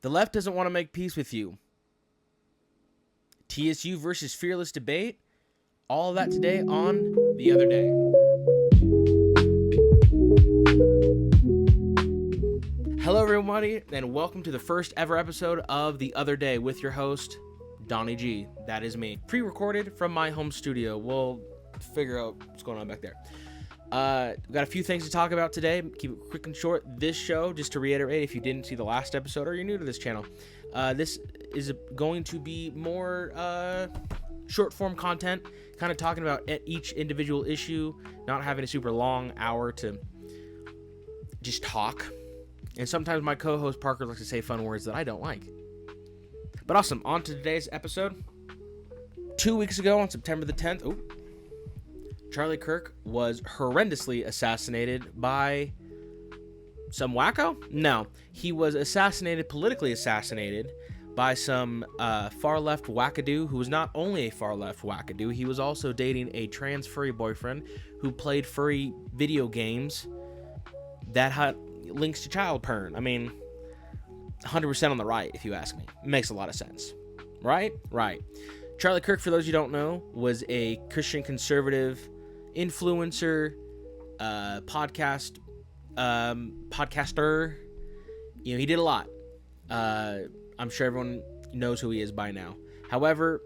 The left doesn't want to make peace with you. TSU versus Fearless debate. All of that today on The Other Day. Hello, everybody, and welcome to the first ever episode of The Other Day with your host, Donnie G. That is me. Pre-recorded from my home studio. We'll figure out what's going on back there. We've got a few things to talk about today. Keep it quick and short. This show, just to reiterate, if you didn't see the last episode or you're new to this channel, this is going to be more short form content, kind of talking about each individual issue, not having a super long hour to just talk. And sometimes my co-host Parker likes to say fun words that I don't like. But awesome, on to today's episode. 2 weeks ago on September the 10th, Charlie Kirk was horrendously assassinated by some wacko? No, he was politically assassinated by some far-left wackadoo who was not only a far-left wackadoo, he was also dating a trans furry boyfriend who played furry video games that had links to child porn. I mean, 100% on the right, if you ask me. It makes a lot of sense. Right? Right. Charlie Kirk, for those you don't know, was a Christian conservative influencer, podcaster. You know, he did a lot. I'm sure everyone knows who he is by now. However,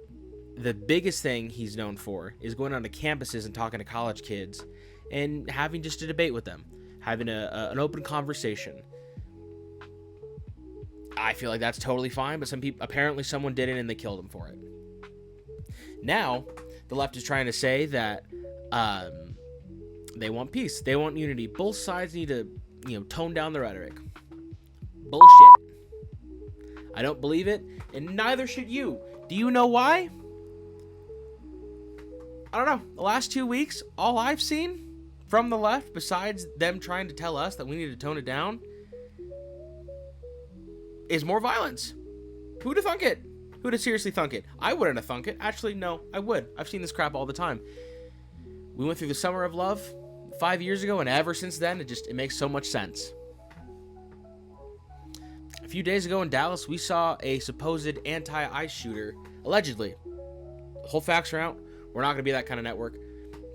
the biggest thing he's known for is going onto campuses and talking to college kids and having just a debate with them, having an open conversation. I feel like that's totally fine, but apparently someone did it and they killed him for it. Now, the left is trying to say that they want peace. They want unity. Both sides need to, tone down the rhetoric. Bullshit. I don't believe it, and neither should you. Do you know why? I don't know. The last 2 weeks, all I've seen from the left, besides them trying to tell us that we need to tone it down, is more violence. Who'd have thunk it? Who'd have seriously thunk it? I wouldn't have thunk it. Actually, no, I would. I've seen this crap all the time. We went through the summer of love 5 years ago, and ever since then, it makes so much sense. A few days ago in Dallas, we saw a supposed anti-ICE shooter, allegedly. The whole facts are out. We're not going to be that kind of network.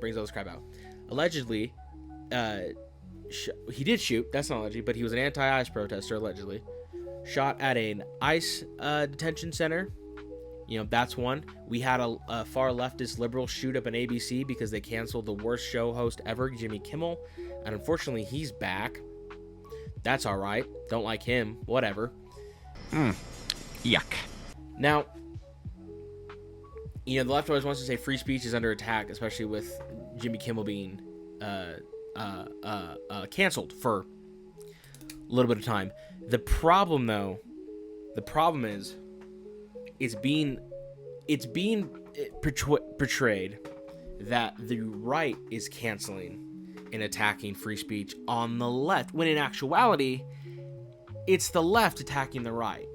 Brings all this crap out. Allegedly, he did shoot. That's not allegedly, but he was an anti-ICE protester, allegedly. Shot at an ICE detention center. That's one. We had a far leftist liberal shoot up an ABC because they canceled the worst show host ever, Jimmy Kimmel. And unfortunately, he's back. That's all right. Don't like him. Whatever. Yuck. Now, the left always wants to say free speech is under attack, especially with Jimmy Kimmel being canceled for a little bit of time. The problem is it's being portrayed that the right is canceling and attacking free speech on the left, when in actuality, it's the left attacking the right.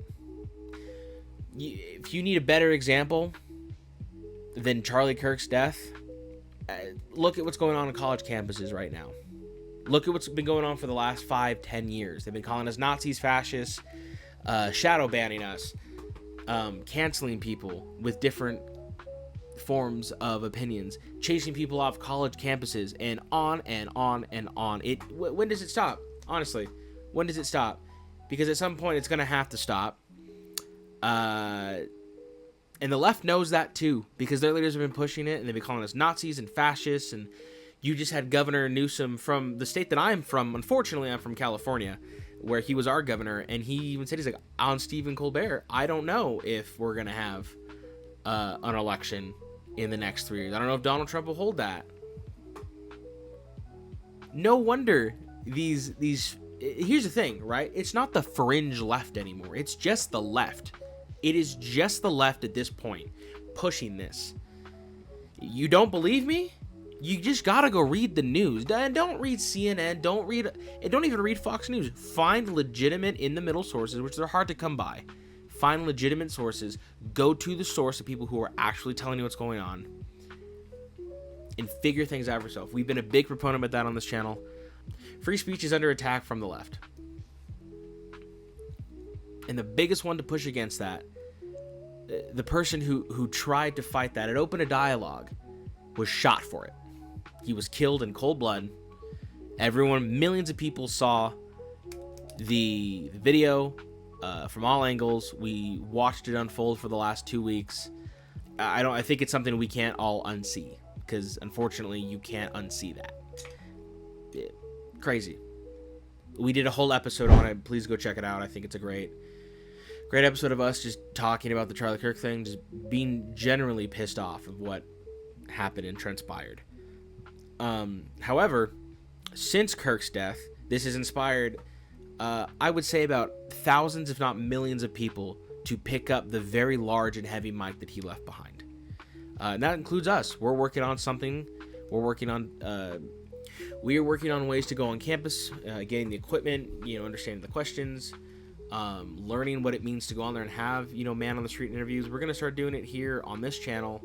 If you need a better example than Charlie Kirk's death, look at what's going on college campuses right now. Look at what's been going on for the last 5-10 years. They've been calling us Nazis, fascists, shadow banning us, canceling people with different forms of opinions, chasing people off college campuses, and on and on and on. When does it stop? Honestly, when does it stop? Because at some point it's going to have to stop. And the left knows that too, because their leaders have been pushing it, and they've been calling us Nazis and fascists. And you just had Governor Newsom from the state that I'm from. Unfortunately, I'm from California, where he was our governor, and he even said, he's like, on Stephen Colbert, I don't know if we're going to have an election in the next 3 years. I don't know if Donald Trump will hold that. No wonder here's the thing, right? It's not the fringe left anymore. It's just the left. It is just the left at this point pushing this. You don't believe me? You just gotta go read the news. Don't read CNN. Don't even read Fox News. Find legitimate in-the-middle sources, which are hard to come by. Find legitimate sources. Go to the source of people who are actually telling you what's going on, and figure things out for yourself. We've been a big proponent of that on this channel. Free speech is under attack from the left. And the biggest one to push against that, the person who tried to fight that, it opened a dialogue, was shot for it. He was killed in cold blood. Everyone, millions of people saw the video from all angles. We watched it unfold for the last 2 weeks. I think it's something we can't all unsee, because unfortunately you can't unsee that. Crazy. We did a whole episode on it. Please go check it out. I think it's a great episode of us just talking about the Charlie Kirk thing, just being generally pissed off of what happened and transpired. However, since Kirk's death, this has inspired, I would say, about thousands, if not millions of people to pick up the very large and heavy mic that he left behind. And that includes us. We're working on something. We are working on ways to go on campus, getting the equipment, understanding the questions, learning what it means to go on there and have, man on the street interviews. We're going to start doing it here on this channel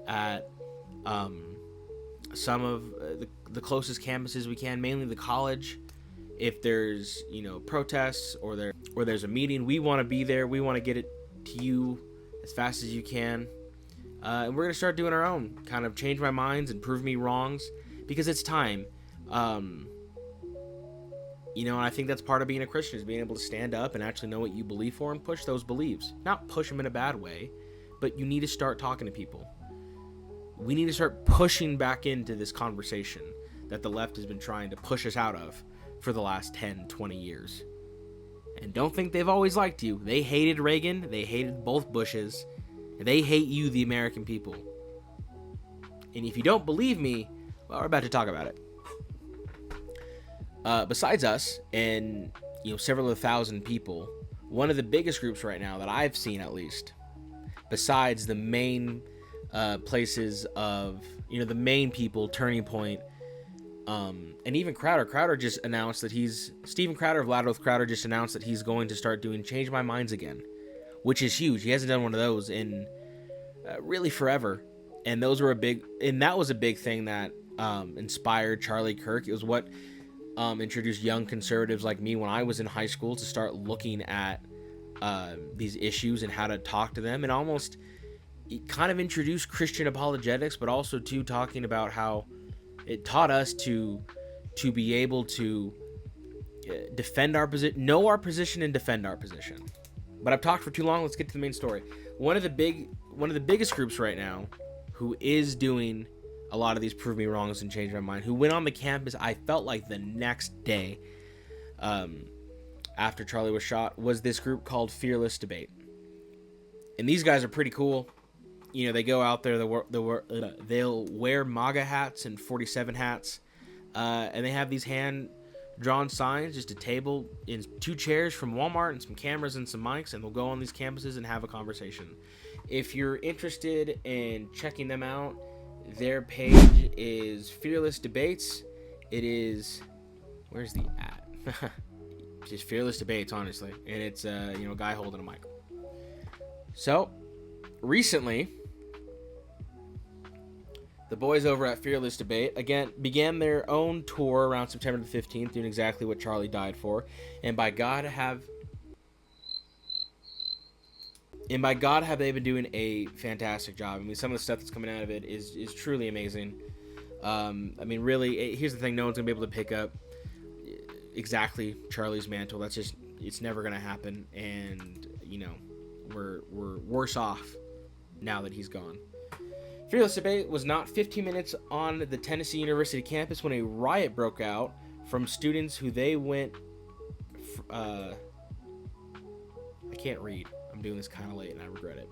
at some of the closest campuses we can, mainly the college. If there's, protests or there's a meeting, we want to be there. We want to get it to you as fast as you can. And we're going to start doing our own, kind of change my minds and prove me wrongs, because it's time. And I think that's part of being a Christian, is being able to stand up and actually know what you believe for and push those beliefs. Not push them in a bad way, but you need to start talking to people. We need to start pushing back into this conversation that the left has been trying to push us out of for the last 10, 20 years. And don't think they've always liked you. They hated Reagan, they hated both Bushes, and they hate you, the American people. And if you don't believe me, well, we're about to talk about it. Besides us and several thousand people, one of the biggest groups right now that I've seen, at least, besides the main places of the main people, Turning Point, and even Crowder just announced that Steven Crowder of Loud with Crowder just announced that he's going to start doing Change My Minds again, which is huge. He hasn't done one of those in really forever, and that was a big thing that inspired Charlie Kirk. It was what introduced young conservatives like me when I was in high school to start looking at these issues and how to talk to them, and almost it kind of introduced Christian apologetics, but also to talking about how it taught us to be able to defend our position, know our position, and defend our position. But I've talked for too long. Let's get to the main story. One of the biggest groups right now who is doing a lot of these prove me wrongs and change my mind, who went on the campus, I felt like the next day after Charlie was shot, was this group called Fearless Debate. And these guys are pretty cool. They go out there, they'll wear MAGA hats and 47 hats, and they have these hand-drawn signs, just a table and 2 chairs from Walmart and some cameras and some mics, and they'll go on these campuses and have a conversation. If you're interested in checking them out, their page is Fearless Debates. It is, where's the at? Just Fearless Debates, honestly, and it's a guy holding a mic. So recently, the boys over at Fearless Debate again began their own tour around September the 15th, doing exactly what Charlie died for, and by God have they been doing a fantastic job. I mean, some of the stuff that's coming out of it is truly amazing. Really, here's the thing: no one's gonna be able to pick up exactly Charlie's mantle. It's never gonna happen, and we're worse off now that he's gone. Fearless Debate was not 15 minutes on the Tennessee University campus when a riot broke out from students who they went... I can't read. I'm doing this kind of late and I regret it.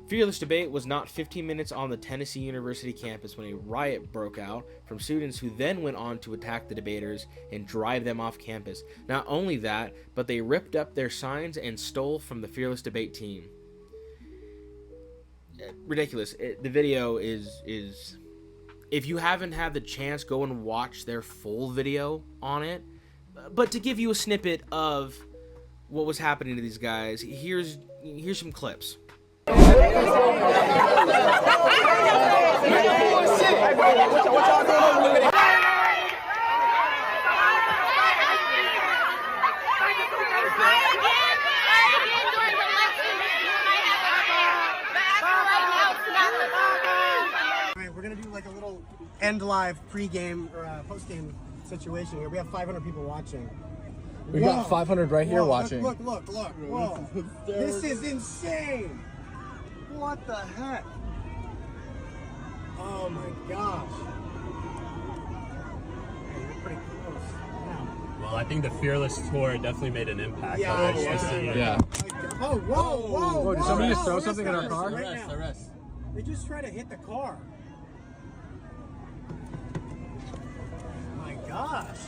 Fearless Debate was not 15 minutes on the Tennessee University campus when a riot broke out from students who then went on to attack the debaters and drive them off campus. Not only that, but they ripped up their signs and stole from the Fearless Debate team. Ridiculous. The video is if you haven't had the chance, go and watch their full video on it. But to give you a snippet of what was happening to these guys, here's some clips. like a little end live pre-game or post-game situation here. We have 500 people watching. We got 500 right here watching. Look. Whoa. This is insane. What the heck? Oh my gosh. Hey, you're pretty close. Yeah. Well, I think the Fearless Tour definitely made an impact. Yeah. Oh, whoa. Did somebody just throw something in our car? Arrest. They just tried to hit the car. My gosh.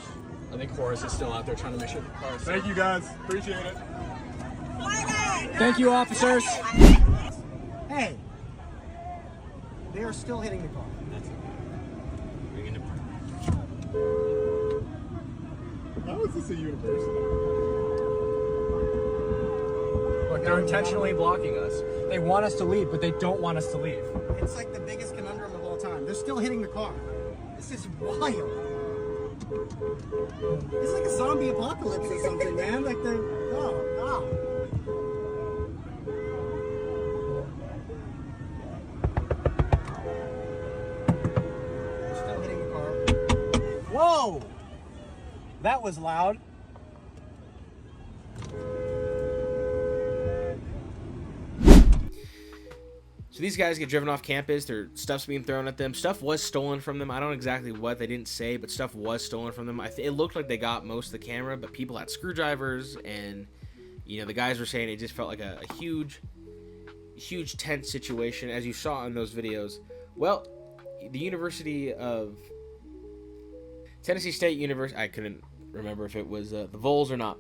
I think Horace is still out there trying to make sure the car is safe. Thank you guys. Appreciate it. Thank you, officers. Hey. They are still hitting the car. How is this a university? Look, they're intentionally blocking us. They want us to leave, but they don't want us to leave. It's like the biggest conundrum of all time. They're still hitting the car. This is wild. It's like a zombie apocalypse or something, man. Like the wow. They're still hitting the car. Whoa! That was loud. So these guys get driven off campus. Their stuff's being thrown at them. Stuff was stolen from them. I don't know exactly what. They didn't say, but stuff was stolen from them. It looked like they got most of the camera, but people had screwdrivers, and the guys were saying it just felt like a huge tense situation, as you saw in those videos. Well, the University of Tennessee State University. I couldn't remember if it was the Vols or not.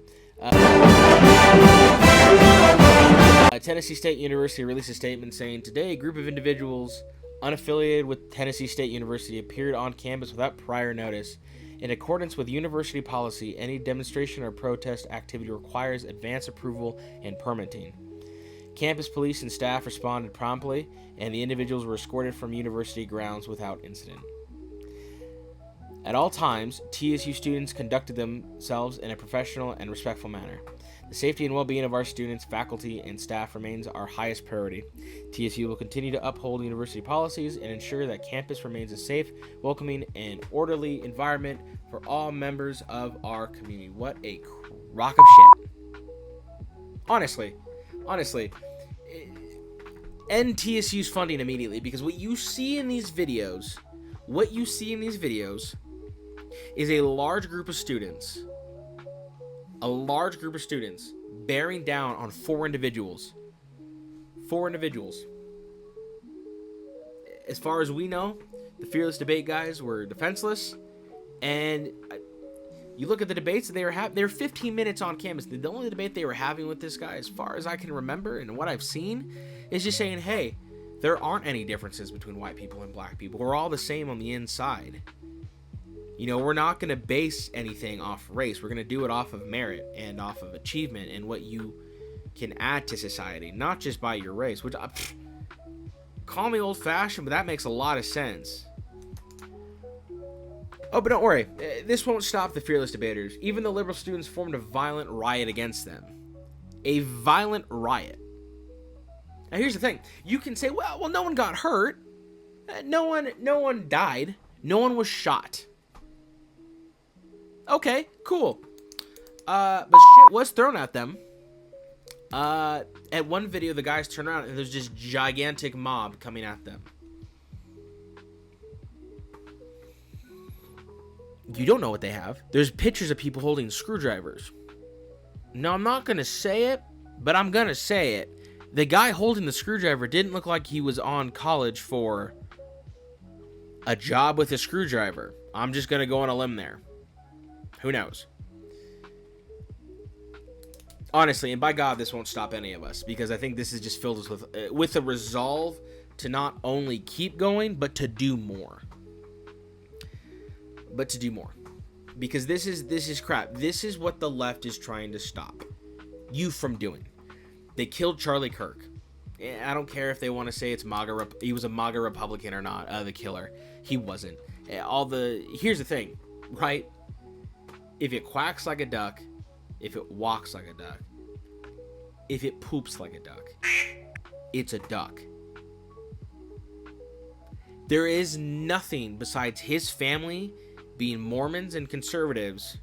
Tennessee State University released a statement saying, today a group of individuals unaffiliated with Tennessee State University appeared on campus without prior notice. In accordance with university policy, any demonstration or protest activity requires advance approval and permitting. Campus police and staff responded promptly, and the individuals were escorted from university grounds without incident. At all times, TSU students conducted themselves in a professional and respectful manner. The safety and well-being of our students, faculty, and staff remains our highest priority. TSU will continue to uphold university policies and ensure that campus remains a safe, welcoming, and orderly environment for all members of our community. What a crock of shit. Honestly, end TSU's funding immediately, because what you see in these videos is a large group of students bearing down on four individuals. As far as we know, the Fearless Debate guys were defenseless, and you look at the debates that they were having. They were 15 minutes on campus. The only debate they were having with this guy, as far as I can remember and what I've seen, is just saying, hey, there aren't any differences between white people and black people. We're all the same on the inside. We're not going to base anything off race. We're going to do it off of merit and off of achievement and what you can add to society, not just by your race, which, call me old-fashioned, but that makes a lot of sense. Oh, but don't worry. This won't stop the Fearless Debaters. Even the liberal students formed a violent riot against them. A violent riot. Now, here's the thing. You can say, well, no one got hurt. No one died. No one was shot. Okay, cool. But shit was thrown at them. At one video, the guys turn around and there's this gigantic mob coming at them. You don't know what they have. There's pictures of people holding screwdrivers. Now, I'm not going to say it, but I'm going to say it. The guy holding the screwdriver didn't look like he was on college for a job with a screwdriver. I'm just going to go on a limb there. Who knows? Honestly, and by God, this won't stop any of us, because I think this is just filled with a resolve to not only keep going, but to do more. Because this is crap. This is what the left is trying to stop you from doing. They killed Charlie Kirk. I don't care if they want to say it's MAGA. He was a MAGA Republican or not. The killer. He wasn't. Here's the thing, right? If it quacks like a duck, if it walks like a duck, if it poops like a duck, it's a duck. There is nothing besides his family being Mormons and conservatives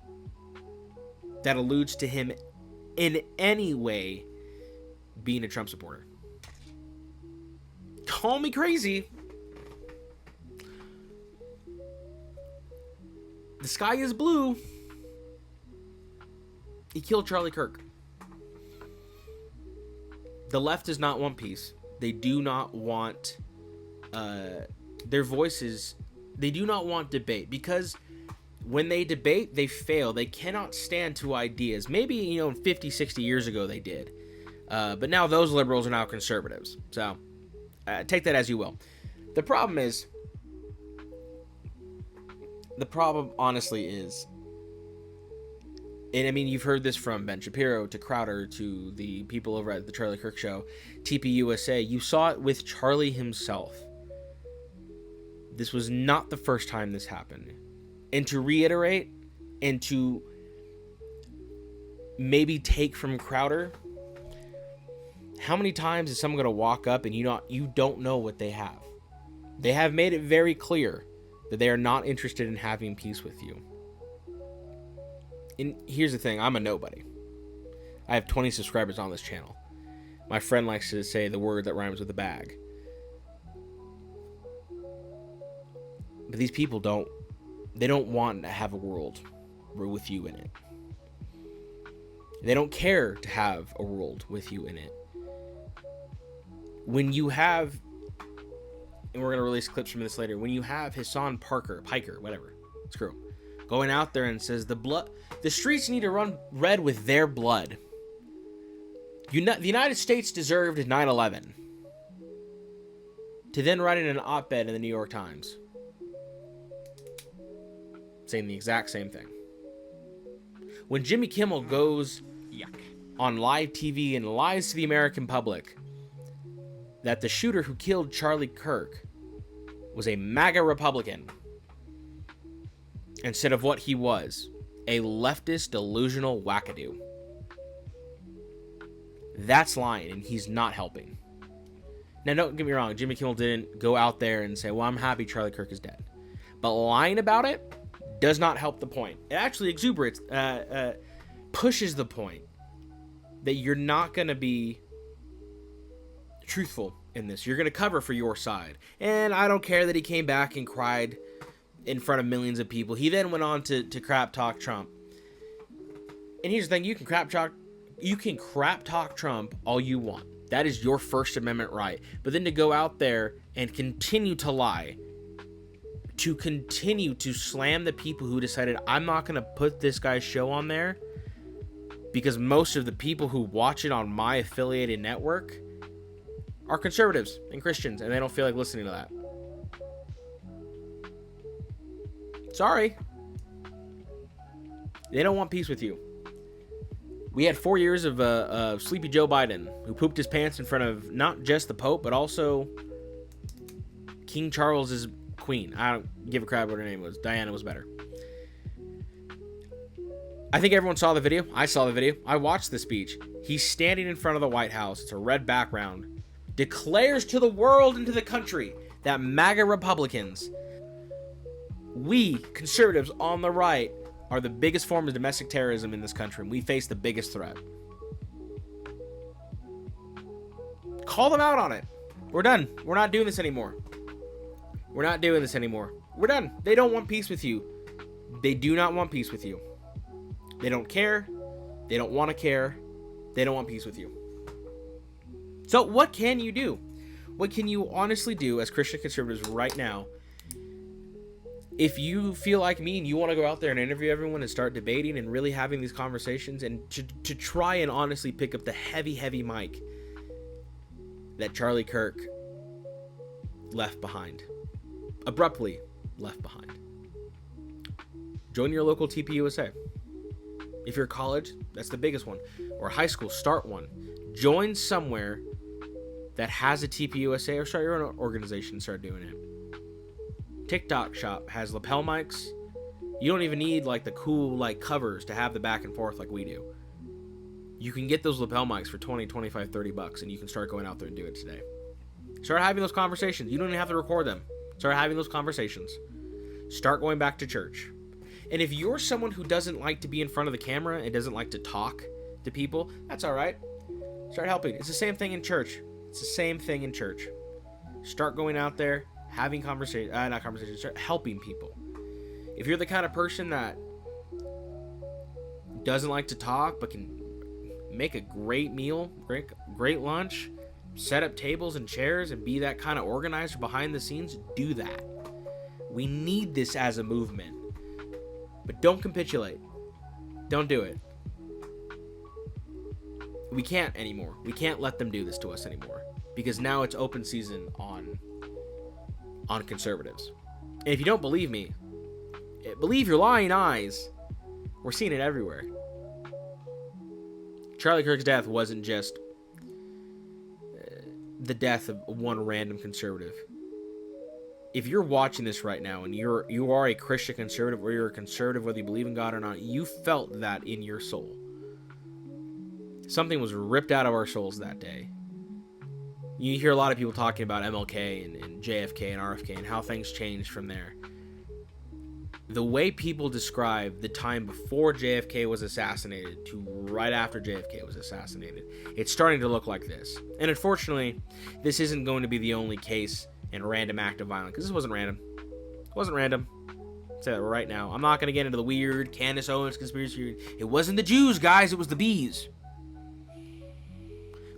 that alludes to him in any way being a Trump supporter. Call me crazy. The sky is blue. He killed Charlie Kirk. The left does not want peace. They do not want their voices. They do not want debate, because when they debate, they fail. They cannot stand to ideas. Maybe, 50, 60 years ago they did. But now those liberals are now conservatives. So take that as you will. The problem honestly is, and I mean, you've heard this from Ben Shapiro to Crowder to the people over at the Charlie Kirk Show, TPUSA. You saw it with Charlie himself. This was not the first time this happened. And to reiterate, and to maybe take from Crowder, how many times is someone going to walk up and you don't know what they have? They have made it very clear that they are not interested in having peace with you. And here's the thing, I'm a nobody. I have 20 subscribers on this channel. My friend likes to say the word that rhymes with a bag. But these people don't want to have a world with you in it. They don't care to have a world with you in it. When you have, and we're going to release clips from this later, when you have Hassan Piker, whatever, screw him, going out there and says the streets need to run red with their blood. The United States deserved 9/11. To then write in an op-ed in the New York Times saying the exact same thing. When Jimmy Kimmel goes on live TV and lies to the American public that the shooter who killed Charlie Kirk was a MAGA Republican instead of what he was, a leftist delusional wackadoo. That's lying, and he's not helping. Now, don't get me wrong, Jimmy Kimmel didn't go out there and say, well, I'm happy Charlie Kirk is dead. But lying about it does not help the point. It actually pushes the point that you're not going to be truthful in this. You're going to cover for your side. And I don't care that he came back and cried in front of millions of people. He then went on to crap talk Trump. And here's the thing, you can crap talk Trump all you want. That is your First Amendment right. But then to go out there and continue to lie, to continue to slam the people who decided, I'm not going to put this guy's show on there because most of the people who watch it on my affiliated network are conservatives and Christians, and they don't feel like listening to that. Sorry. They don't want peace with you. We had 4 years of Sleepy Joe Biden, who pooped his pants in front of not just the Pope, but also King Charles's queen. I don't give a crap what her name was. Diana was better. I think everyone saw the video. I saw the video. I watched the speech. He's standing in front of the White House. It's a red background. Declares to the world and to the country that MAGA Republicans, we conservatives on the right, are the biggest form of domestic terrorism in this country, and we face the biggest threat. Call them out on it. We're done. We're not doing this anymore. We're not doing this anymore. We're done. They don't want peace with you. They do not want peace with you. They don't care. They don't want to care. They don't want peace with you. So what can you do? What can you honestly do as Christian conservatives right now? If you feel like me and you want to go out there and interview everyone and start debating and really having these conversations and to try and honestly pick up the heavy mic that Charlie Kirk left behind, abruptly left behind. Join your local TPUSA. If you're college, that's the biggest one. Or high school, start one. Join somewhere that has a TPUSA, or start your own organization and start doing it. TikTok Shop has lapel mics. You don't even need like the cool like covers to have the back and forth like we do. You can get those lapel mics for 20, 25, $30 and you can start going out there and do it today. Start having those conversations. You don't even have to record them. Start having those conversations. Start going back to church. And if you're someone who doesn't like to be in front of the camera and doesn't like to talk to people, that's all right. Start helping. It's the same thing in church. It's the same thing in church. Start going out there, having conversations, start helping people. If you're the kind of person that doesn't like to talk but can make a great meal, great lunch, set up tables and chairs and be that kind of organizer behind the scenes, do that. We need this as a movement. But don't capitulate. Don't do it. We can't anymore. We can't let them do this to us anymore. Because now it's open season on conservatives. And if you don't believe me, believe your lying eyes. We're seeing it everywhere. Charlie Kirk's death wasn't just the death of one random conservative. If you're watching this right now and you are a Christian conservative, or you're a conservative whether you believe in God or not, you felt that in your soul. Something was ripped out of our souls that day. You hear a lot of people talking about MLK and JFK and RFK and how things changed from there. The way people describe the time before JFK was assassinated to right after JFK was assassinated, it's starting to look like this. And unfortunately, this isn't going to be the only case and random act of violence, because this wasn't random. It wasn't random. I'll say that right now. I'm not going to get into the weird Candace Owens conspiracy. It wasn't the Jews, guys. It was the bees.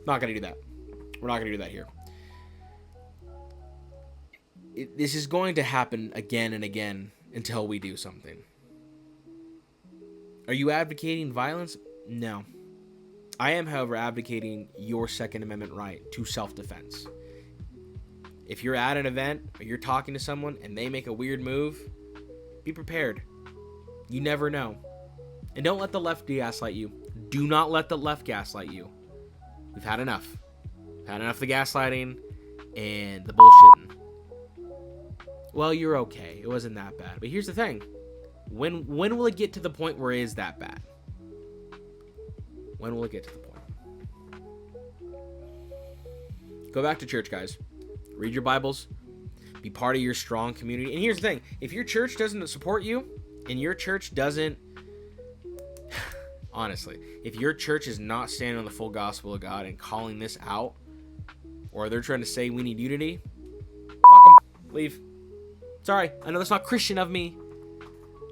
Not going to do that. We're not going to do that here. This is going to happen again and again until we do something. Are you advocating violence? No. I am, however, advocating your Second Amendment right to self-defense. If you're at an event or you're talking to someone and they make a weird move, be prepared. You never know. And don't let the left gaslight you. Do not let the left gaslight you. We've had enough. We've had enough of the gaslighting and the bullshitting. Well, you're okay. It wasn't that bad. But here's the thing. When will it get to the point where it is that bad? When will it get to the point? Go back to church, guys. Read your Bibles. Be part of your strong community. And here's the thing. If your church doesn't support you, and your church doesn't... Honestly, if your church is not standing on the full gospel of God and calling this out, or they're trying to say we need unity, fuck them. Leave. Sorry, I know that's not Christian of me.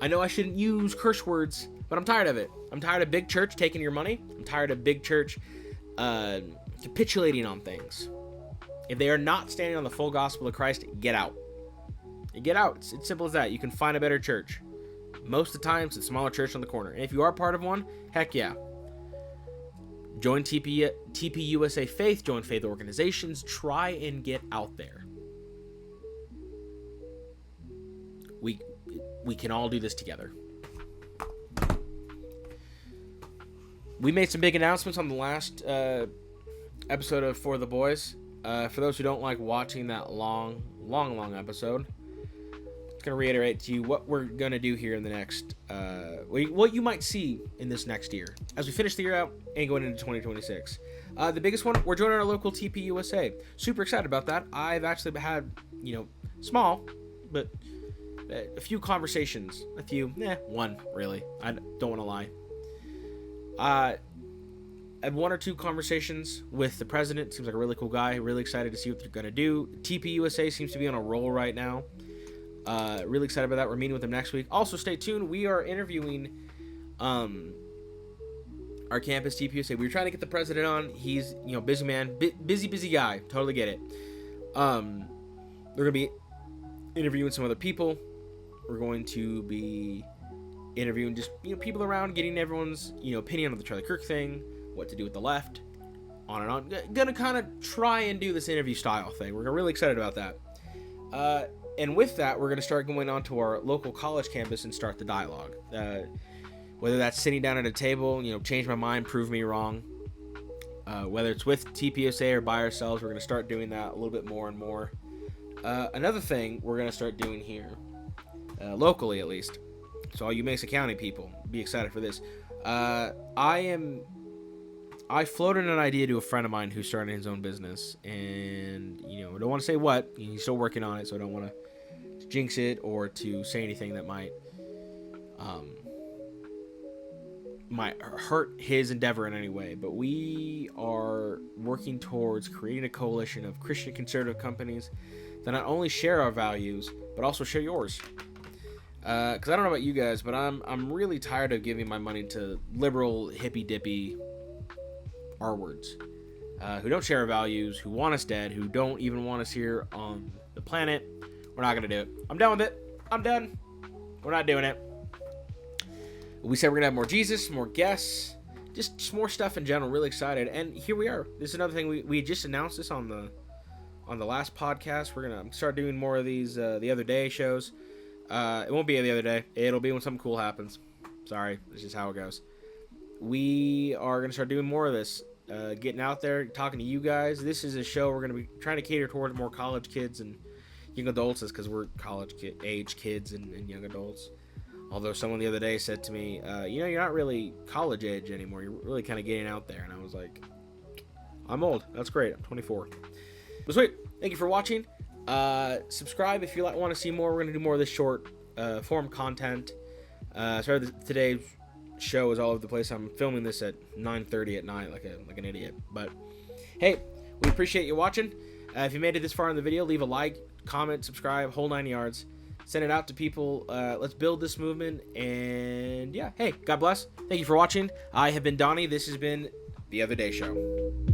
I know I shouldn't use curse words, but I'm tired of it. I'm tired of big church taking your money. I'm tired of big church capitulating on things. If they are not standing on the full gospel of Christ, get out. Get out. It's simple as that. You can find a better church. Most of the time, it's a smaller church on the corner. And if you are part of one, heck yeah. Join TP USA Faith. Join faith organizations. Try and get out there. We can all do this together. We made some big announcements on the last episode of For the Boys. For those who don't like watching that long episode, I'm going to reiterate to you what we're going to do here in the next, what you might see in this next year as we finish the year out and going into 2026. The biggest one, we're joining our local TP USA. Super excited about that. I've actually had, small, but a few conversations. One, really. I don't want to lie. I had one or two conversations with the president. Seems like a really cool guy. Really excited to see what they're going to do. TP USA seems to be on a roll right now. Really excited about that. We're meeting with them next week. Also, stay tuned. We are interviewing our campus TP USA. We were trying to get the president on. He's, busy man. Busy guy. Totally get it. They're going to be interviewing some other people. We're going to be interviewing just, people around, getting everyone's, opinion on the Charlie Kirk thing, what to do with the left, on and on. Gonna kind of try and do this interview style thing. We're really excited about that. And with that, we're going to start going on to our local college campus and start the dialogue. Whether that's sitting down at a table, change my mind, prove me wrong. Whether it's with TPUSA or by ourselves, we're going to start doing that a little bit more and more. Another thing we're going to start doing here, locally at least, so all you Mesa County people, be excited for this. I floated an idea to a friend of mine who's starting his own business, and I don't want to say what. He's still working on it, so I don't want to jinx it or to say anything that might hurt his endeavor in any way. But we are working towards creating a coalition of Christian conservative companies that not only share our values but also share yours. Because I don't know about you guys, but I'm really tired of giving my money to liberal hippy dippy R words who don't share our values, who want us dead, who don't even want us here on the planet. We're not gonna do it. I'm done with it. I'm done. We're not doing it. We said we're gonna have more Jesus, more guests, just more stuff in general. Really excited, and here we are. This is another thing we just announced this on the last podcast. We're gonna start doing more of these the other day shows. It won't be the other day. It'll be when something cool happens. Sorry, this is how it goes. We are gonna start doing more of this, getting out there, talking to you guys. This is a show we're gonna be trying to cater towards more college kids and young adults, because we're college age kids and young adults. Although someone the other day said to me, you're not really college age anymore. You're really kind of getting out there. And I was like, I'm old. That's great. I'm 24. But sweet. Thank you for watching. Subscribe if you want to see more. We're going to do more of this short form content. Sorry, today's show is all over the place. I'm filming this at 9:30 at night like an idiot. But hey, we appreciate you watching. If you made it this far in the video, leave a like, comment, subscribe, whole 9 yards. Send it out to people. Let's build this movement. And yeah, hey, God bless. Thank you for watching. I have been Donnie. This has been The Other Day Show.